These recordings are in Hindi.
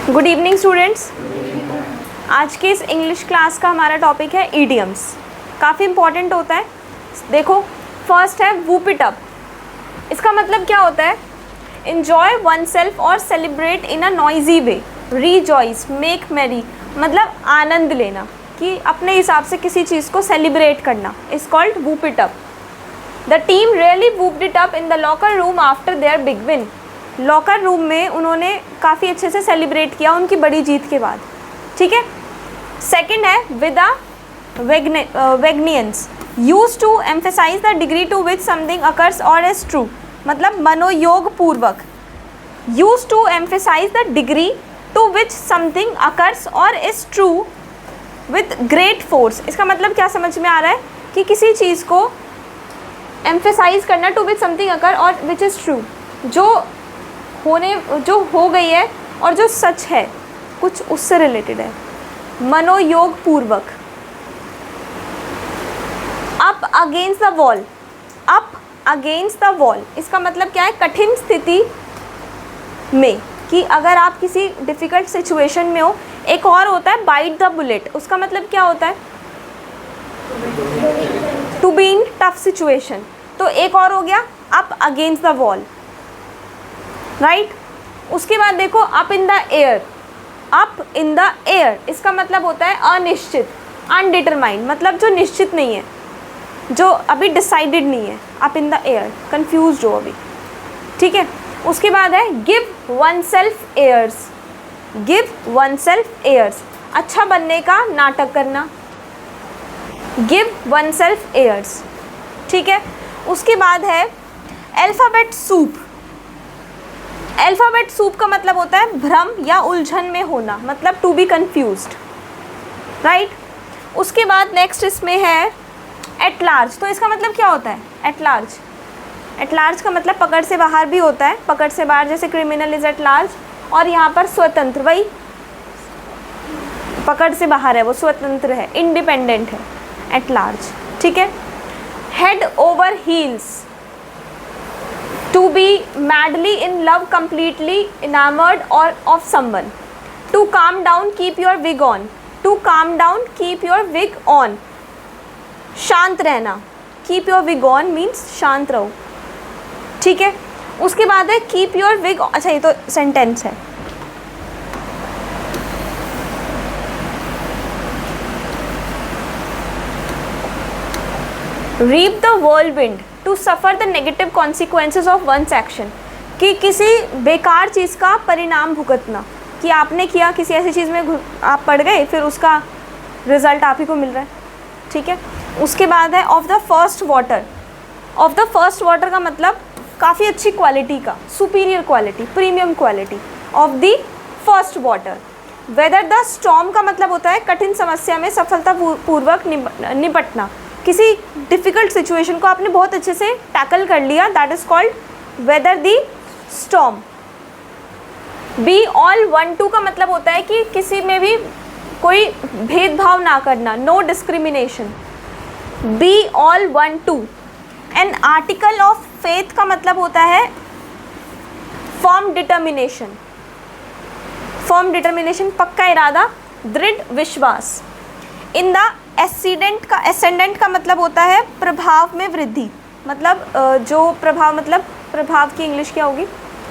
Good evening students. आज के इस इंग्लिश क्लास का हमारा टॉपिक है ईडियम्स। काफ़ी इंपॉर्टेंट होता है। देखो, फर्स्ट है वूप इट अप। इसका मतलब क्या होता है? Enjoy oneself or celebrate in a noisy way, rejoice, make merry, मतलब आनंद लेना, कि अपने हिसाब से किसी चीज़ को सेलिब्रेट करना is called whoop it up. The team really whooped it up in the locker room after their big win. Locker room में उन्होंने काफ़ी अच्छे से सेलिब्रेट किया उनकी बड़ी जीत के बाद। ठीक है। सेकंड है with a vehemence, use to emphasize the degree to which something occurs or is true, मतलब मनोयोग पूर्वक। Use to emphasize the degree to which something occurs or is true with great force. इसका मतलब क्या समझ में आ रहा है कि किसी चीज़ को एम्फेसाइज करना, टू विच समथिंग अकर और विच इज़ ट्रू, जो हो गई है और जो सच है, कुछ उससे रिलेटेड है, मनोयोग पूर्वक। Up against the wall, up against the wall, इसका मतलब क्या है? कठिन स्थिति में, कि अगर आप किसी डिफ़िकल्ट सिचुएशन में हो। एक और होता है बाइट द बुलेट, उसका मतलब क्या होता है? To be in tough situation. तो एक और हो गया up against the wall, right. उसके बाद देखो up in the air, up in the air, इसका मतलब होता है अनिश्चित, अनडिटरमाइंड, मतलब जो निश्चित नहीं है, जो अभी डिसाइडेड नहीं है। Up in the air, confuse हो अभी। ठीक है। उसके बाद है give oneself airs, give oneself airs, अच्छा बनने का नाटक करना, गिव वन सेल्फ एयर्स। ठीक है। उसके बाद है अल्फ़ाबेट सूप। अल्फ़ाबेट सूप का मतलब होता है भ्रम या उलझन में होना, मतलब टू बी कन्फ्यूज्ड, राइट। उसके बाद नेक्स्ट इसमें है एट लार्ज। तो इसका मतलब क्या होता है? एट लार्ज, एट लार्ज का मतलब पकड़ से बाहर भी होता है, पकड़ से बाहर, जैसे क्रिमिनल इज एट लार्ज, और यहाँ पर स्वतंत्र, वही पकड़ से बाहर है, वो स्वतंत्र है, इंडिपेंडेंट है, एट लार्ज। ठीक है। Head over heels, to be madly in love, completely enamored or of someone. To calm down, keep your wig on. To calm down, keep your wig on. शांत रहना, keep your wig on means शांत रहो। ठीक है। उसके बाद है keep your wig on। अच्छा, ये तो सेंटेंस है। reap the whirlwind, to suffer the negative consequences of one's action, कि किसी बेकार चीज़ का परिणाम भुगतना, कि आपने किया किसी ऐसी चीज़ में आप पड़ गए, फिर उसका रिज़ल्ट आप ही को मिल रहा है। ठीक है। उसके बाद है of the first water. Of the first water का मतलब काफ़ी अच्छी क्वालिटी का, superior quality, premium quality, of the first water. Whether the storm का मतलब होता है कठिन समस्या में सफलतापूर्वक निपटना, किसी डिफ़िकल्ट सिचुएशन को आपने बहुत अच्छे से टैकल कर लिया, that is called weather the storm. B all one to का मतलब होता है कि किसी में भी कोई भेदभाव ना करना, no discrimination. Be all one to. An article of faith का मतलब होता है फर्म डिटर्मिनेशन, फर्म डिटर्मिनेशन, पक्का इरादा, दृढ़ विश्वास। इन द एसेंडेंट का मतलब होता है प्रभाव में वृद्धि, मतलब जो प्रभाव, मतलब प्रभाव की इंग्लिश क्या होगी?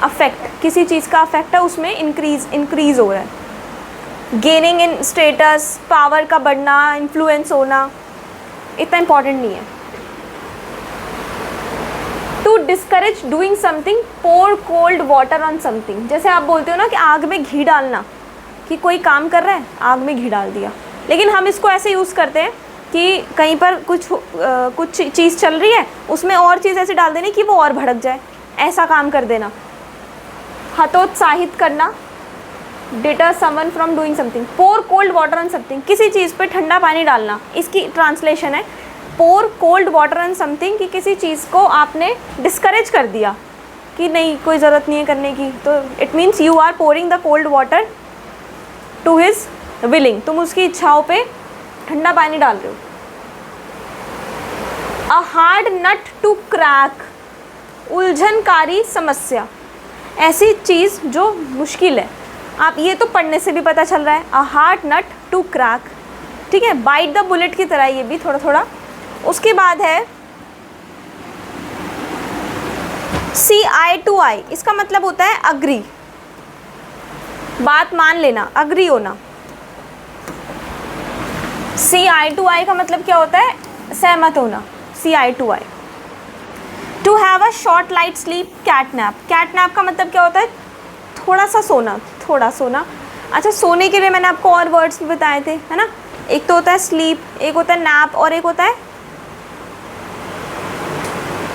अफेक्ट, किसी चीज़ का अफेक्ट है उसमें इंक्रीज हो रहा है। गेनिंग इन स्टेटस, पावर का बढ़ना, इन्फ्लुएंस होना, इतना इंपॉर्टेंट नहीं है। To discourage doing something, pour cold water on something, जैसे आप बोलते हो ना कि आग में घी डालना, कि कोई काम कर रहा है, आग में घी डाल दिया। लेकिन हम इसको ऐसे यूज़ करते हैं कि कहीं पर कुछ चीज़ चल रही है, उसमें और चीज़ ऐसे डाल देनी कि वो और भड़क जाए, ऐसा काम कर देना। हतोत्साहित करना, deter someone from doing something. Pour cold water on something, किसी चीज़ पे ठंडा पानी डालना, इसकी ट्रांसलेशन है pour cold water on something, कि किसी चीज़ को आपने डिस्करेज कर दिया कि नहीं, कोई ज़रूरत नहीं है करने की, तो it means you are pouring the cold water to his willing, तुम उसकी इच्छाओं पे ठंडा पानी डाल रहे हो। A hard nut to crack, उलझनकारी समस्या, ऐसी चीज़ जो मुश्किल है, आप ये तो पढ़ने से भी पता चल रहा है, a hard nut to crack, ठीक है, बाइट द बुलेट की तरह ये भी थोड़ा थोड़ा। उसके बाद है सी आई टू आई, इसका मतलब होता है अग्री, बात मान लेना, अग्री होना। सी आई टू आई का मतलब क्या होता है, सहमत होना, see eye to eye. To have a short light sleep, cat nap, cat nap का मतलब क्या होता है, थोड़ा सा सोना, थोड़ा सोना। अच्छा, सोने के लिए मैंने आपको और वर्ड्स भी बताए थे, है ना, एक तो होता है स्लीप, एक होता है नैप, और एक होता है,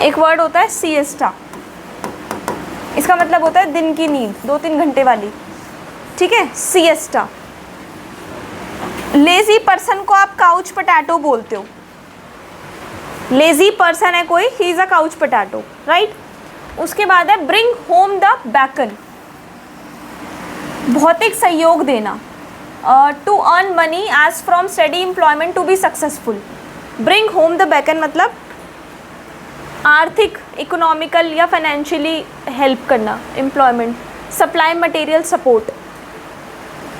एक वर्ड होता है सिएस्टा, इसका मतलब होता है दिन की नींद, 2-3 घंटे वाली, ठीक है, सिएस्टा। लेजी पर्सन को आप काउच पोटैटो बोलते हो, लेजी पर्सन है कोई, he is a couch potato, right. उसके बाद है ब्रिंग होम द बैकन, भौतिक सहयोग देना, to earn money as from study employment to be successful. Bring home the bacon मतलब आर्थिक, इकोनॉमिकल या फाइनेंशियली हेल्प करना, employment. Supply material support,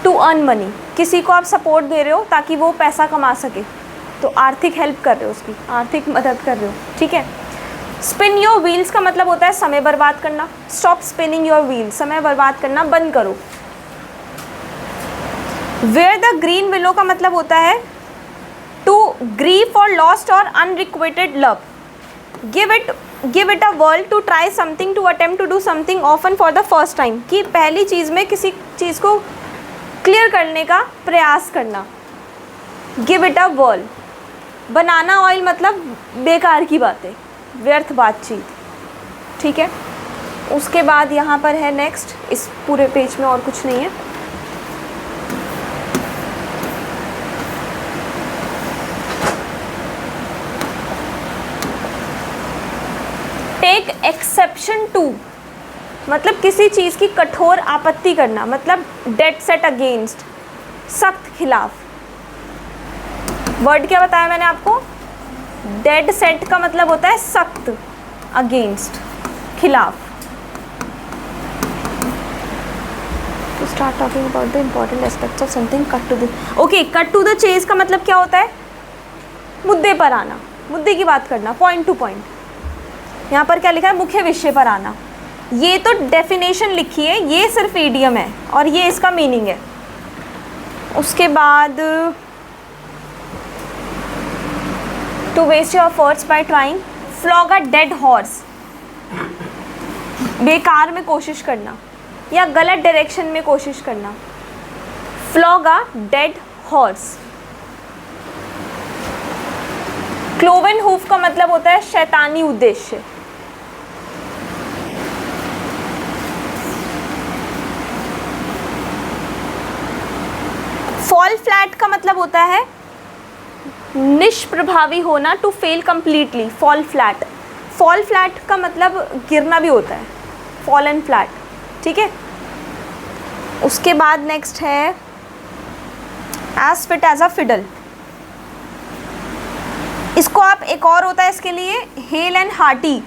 to earn money, किसी को आप सपोर्ट दे रहे हो ताकि वो पैसा कमा सके, तो आर्थिक हेल्प कर रहे हो, उसकी आर्थिक मदद कर रहे हो, ठीक है। स्पिन योर व्हील्स का मतलब होता है समय बर्बाद करना, स्टॉप स्पिनिंग योर व्हील्स, समय बर्बाद करना बंद करो। वेयर द ग्रीन विलो का मतलब होता है टू ग्रीव फॉर लॉस्ट और unrequited love, give it a world to try something, to attempt to do something often for the first time, कि पहली चीज़ में किसी चीज़ को क्लियर करने का प्रयास करना, give it a world. Banana oil मतलब बेकार की बातें, व्यर्थ बातचीत, ठीक है। उसके बाद यहाँ पर है नेक्स्ट, इस पूरे पेज में और कुछ नहीं है। टेक एक्सेप्शन टू मतलब किसी चीज़ की कठोर आपत्ति करना, मतलब डेड सेट अगेंस्ट, सख्त खिलाफ। वर्ड क्या बताया मैंने आपको, डेड सेट का मतलब होता है सख्त, अगेंस्ट, खिलाफ। To start talking about the important aspects of something, cut to the, okay, cut to the chase का मतलब क्या होता है, मुद्दे पर आना, मुद्दे की बात करना, पॉइंट टू पॉइंट। यहाँ पर क्या लिखा है, मुख्य विषय पर आना। ये तो डेफिनेशन लिखी है, ये सिर्फ ईडियम है और ये इसका मीनिंग है। उसके बाद to waste your efforts by trying, flog a dead horse, बेकार में कोशिश करना या गलत डायरेक्शन में कोशिश करना, flog a dead horse. Cloven hoof का मतलब होता है शैतानी उद्देश्य। फॉल फ्लैट का मतलब होता है निष्प्रभावी होना, to fail completely, fall flat. Fall flat का मतलब गिरना भी होता है, फॉल एंड फ्लैट, ठीक है। उसके बाद नेक्स्ट है as fit as a fiddle. इसको आप, एक और होता है इसके लिए, हेल एंड हार्टी।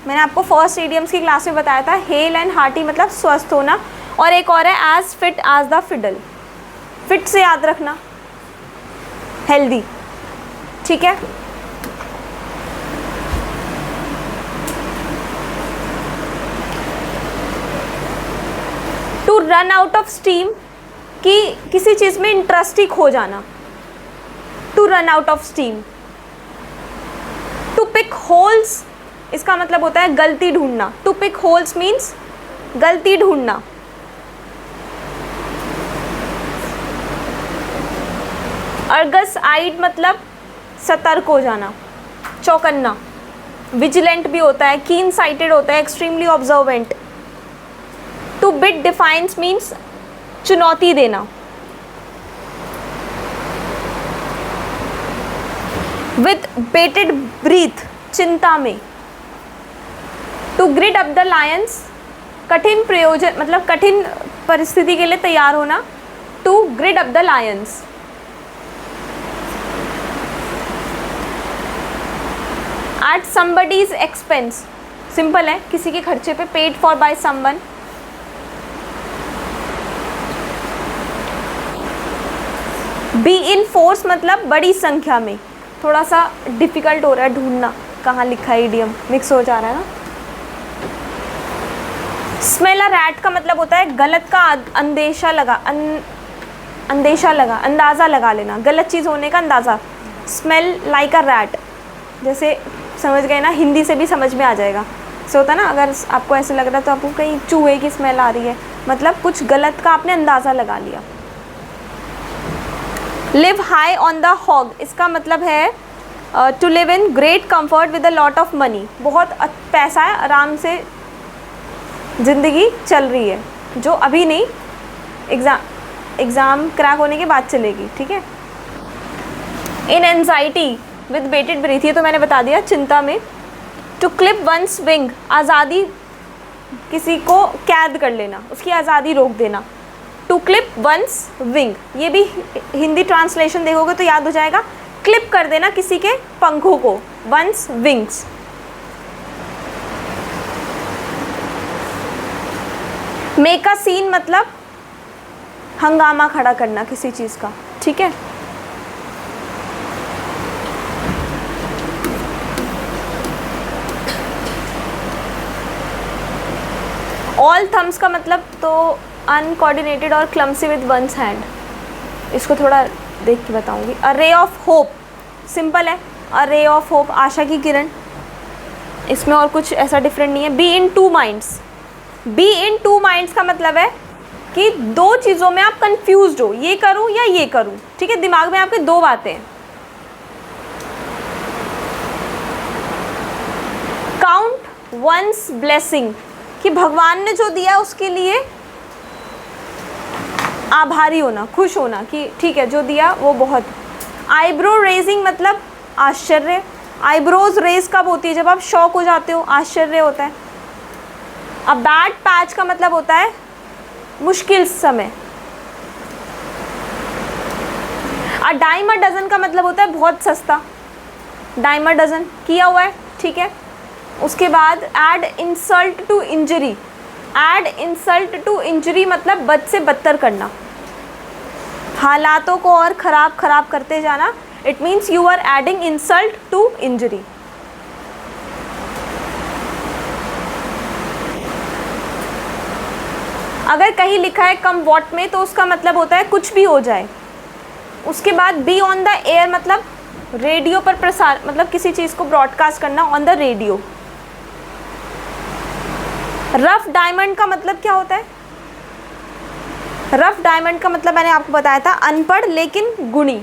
मैंने आपको फर्स्ट इडियम्स की क्लास में बताया था, हेल एंड हार्टी मतलब स्वस्थ होना, और एक और है as fit as the fiddle, fit से याद रखना, हेल्दी, ठीक है। To run out of steam, कि किसी चीज़ में इंटरेस्ट ही खो जाना, to run out of steam. To pick holes, इसका मतलब होता है गलती ढूंढना, टू पिक होल्स मीन्स गलती ढूंढना। अर्गस आइड मतलब सतर्क हो जाना, चौकन्ना। विजिलेंट भी होता है, कीन साइटेड होता है, extremely observant. To bit defiance means चुनौती देना। विथ बेटेड ब्रीथ, चिंता में। To grid up the lions, कठिन प्रयोजन मतलब कठिन परिस्थिति के लिए तैयार होना, to grid up the lions. At somebody's expense, simple है, किसी के खर्चे पे, paid for by someone. Be in force मतलब बड़ी संख्या में। थोड़ा सा डिफिकल्ट हो रहा है ढूंढना कहाँ लिखा है, इडियम मिक्स हो जा रहा है ना। स्मेल अ रैट का मतलब होता है गलत का अंदेशा लगा, अंदाज़ा लगा लेना, गलत चीज़ होने का अंदाज़ा। स्मेल लाइक अ रैट, जैसे समझ गए ना, हिंदी से भी समझ में आ जाएगा। ऐसे होता है ना, अगर आपको ऐसे लग रहा है तो आपको कहीं चूहे की स्मेल आ रही है, मतलब कुछ गलत का आपने अंदाज़ा लगा लिया। Live high on the hog, इसका मतलब है to live in great comfort with a lot of money, बहुत पैसा है, आराम से ज़िंदगी चल रही है, जो अभी नहीं, एग्ज़ाम क्रैक होने के बाद चलेगी, ठीक है। इन एनजाइटी विद बेटेड ब्रीथ, ये तो मैंने बता दिया, चिंता में। टू क्लिप वंस विंग, आज़ादी, किसी को कैद कर लेना, उसकी आज़ादी रोक देना। टू क्लिप वंस विंग, ये भी हिंदी ट्रांसलेशन देखोगे तो याद हो जाएगा, क्लिप कर देना किसी के पंखों को, one's wings. Make a scene मतलब हंगामा खड़ा करना किसी चीज़ का, ठीक है। ऑल थम्स का मतलब तो अनकोऑर्डिनेटेड और क्लम्सी विद वंस हैंड, इसको थोड़ा देख के बताऊंगी। अ रे ऑफ होप, सिंपल है, अ रे ऑफ होप, आशा की किरण, इसमें और कुछ ऐसा डिफरेंट नहीं है। Be in two minds, be in two minds का मतलब है कि दो चीज़ों में आप कंफ्यूज्ड हो, ये करूं या ये करूं, ठीक है, दिमाग में आपके दो बातें हैं। काउंट वंस ब्लेसिंग, कि भगवान ने जो दिया उसके लिए आभारी होना, खुश होना कि ठीक है जो दिया वो बहुत। आईब्रो रेजिंग मतलब आश्चर्य, आईब्रोज रेज कब होती है, जब आप शॉक हो जाते हो, आश्चर्य होता है। अ बैड पैच का मतलब होता है मुश्किल समय। अ डाइम अ डजन का मतलब होता है बहुत सस्ता, डाइम अ डजन किया हुआ है, ठीक है। उसके बाद add insult to injury, add insult to injury मतलब बद से बदतर करना, हालातों को और ख़राब करते जाना। It means you are adding insult to injury. अगर कहीं लिखा है कम वॉट में तो उसका मतलब होता है कुछ भी हो जाए। उसके बाद बी ऑन द एयर मतलब रेडियो पर प्रसार, मतलब किसी चीज़ को ब्रॉडकास्ट करना on the radio. Rough diamond का मतलब क्या होता है, रफ डायमंड का मतलब मैंने आपको बताया था अनपढ़ लेकिन गुणी,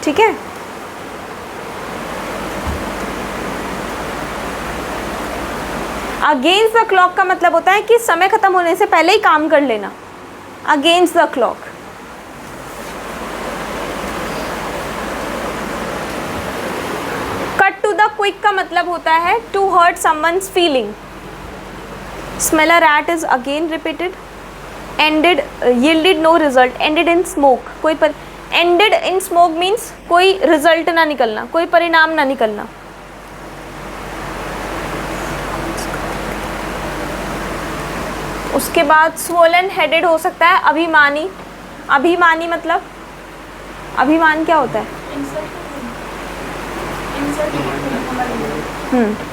ठीक है। अगेंस्ट द क्लॉक का मतलब होता है कि समय खत्म होने से पहले ही काम कर लेना, against the clock. Cut to the quick का मतलब होता है to hurt someone's feeling. Smell a rat is again repeated. Ended yielded no result, ended in smoke, कोई पर एंडेड इन स्मोक मीन्स कोई रिजल्ट ना निकलना, कोई परिणाम ना निकलना। उसके बाद स्वोलन हेडेड हो सकता है अभिमानी। अभिमानी मतलब अभिमान क्या होता है,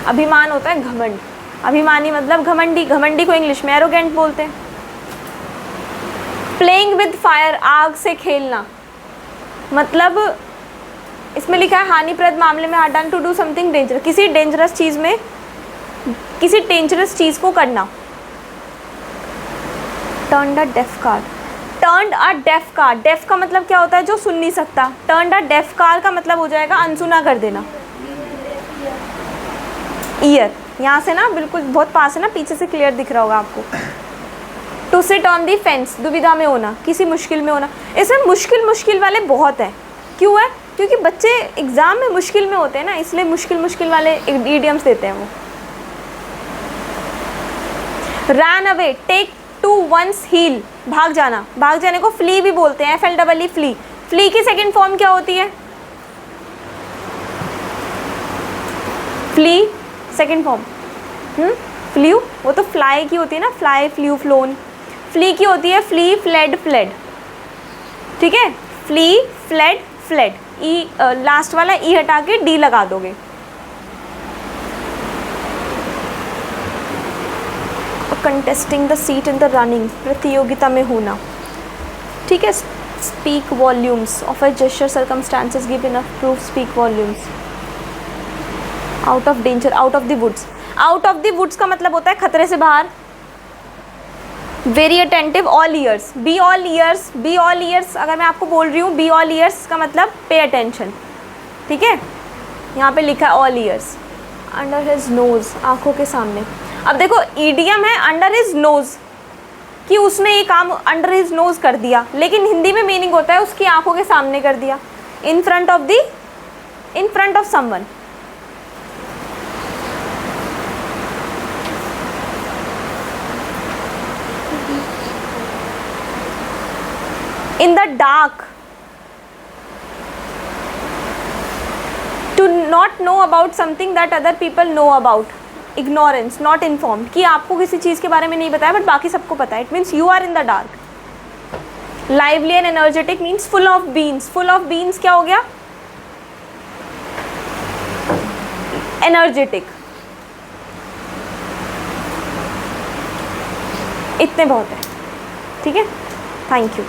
अभिमान होता है घमंड। अभिमानी मतलब घमंडी, घमंडी को इंग्लिश में एरोगेंट बोलते हैं। प्लेइंग विद फायर, आग से खेलना, मतलब इसमें लिखा है हानिप्रद मामले में are done to do something dangerous, किसी डेंजरस चीज़ में किसी डेंजरस चीज़ को करना। Turned a deaf car, turned a deaf car, deaf का मतलब क्या होता है जो सुन नहीं सकता, टर्न्ड अ डेफ कार का मतलब हो जाएगा अनसुना कर देना। ईयर, यहाँ से ना बिल्कुल बहुत पास है ना, पीछे से क्लियर दिख रहा होगा आपको। To sit on the fence, दुविधा में होना, किसी मुश्किल में होना। इसमें मुश्किल वाले बहुत हैं, क्यों है, क्योंकि बच्चे एग्ज़ाम में मुश्किल में होते हैं ना, इसलिए मुश्किल वाले इडियम्स देते हैं वो। Ran away, take to one's heel, भाग जाना, भाग जाने को फ्ली भी बोलते हैं, FLEE, फ्ली। फ्ली की सेकंड फॉर्म क्या होती है, फ्ली सेकंड फॉर्म फ्ल्यू, वो तो फ्लाई की होती है ना, फ्लाई, फ्ल्यू, फ्लोन। फ्ली की होती है फ्ली, फ्लेड, फ्लेड, ठीक है। Flee, fled, fled, E last वाला ई हटा के डी लगा दोगे। Contesting the seat in the running, प्रतियोगिता में होना, ठीक है। Speak volumes of a gesture, circumstances give enough proof, speak volumes. Out of danger, out of the woods, out of the woods का मतलब होता है खतरे से बाहर। Very attentive, all ears, be all ears, be all ears अगर मैं आपको बोल रही हूँ बी ऑल ईयर्स का मतलब पे अटेंशन, ठीक है। यहाँ पे लिखा है all years. Under his nose, आंखों के सामने। अब देखो ईडियम है अंडर हिज नोज, कि उसने ये काम अंडर हिज नोज कर दिया, लेकिन हिंदी में मीनिंग होता है उसकी आंखों के सामने कर दिया, in front of the, in front of someone. In the dark, to not know about something that other people know about, ignorance, not informed, कि आपको किसी चीज़ के बारे में नहीं बताया बट बाकी सबको पता है, it means you are in the dark. lively and energetic means full of beans, full of beans क्या हो गया, energetic। इतने बहुत है, ठीक है, थैंक यू।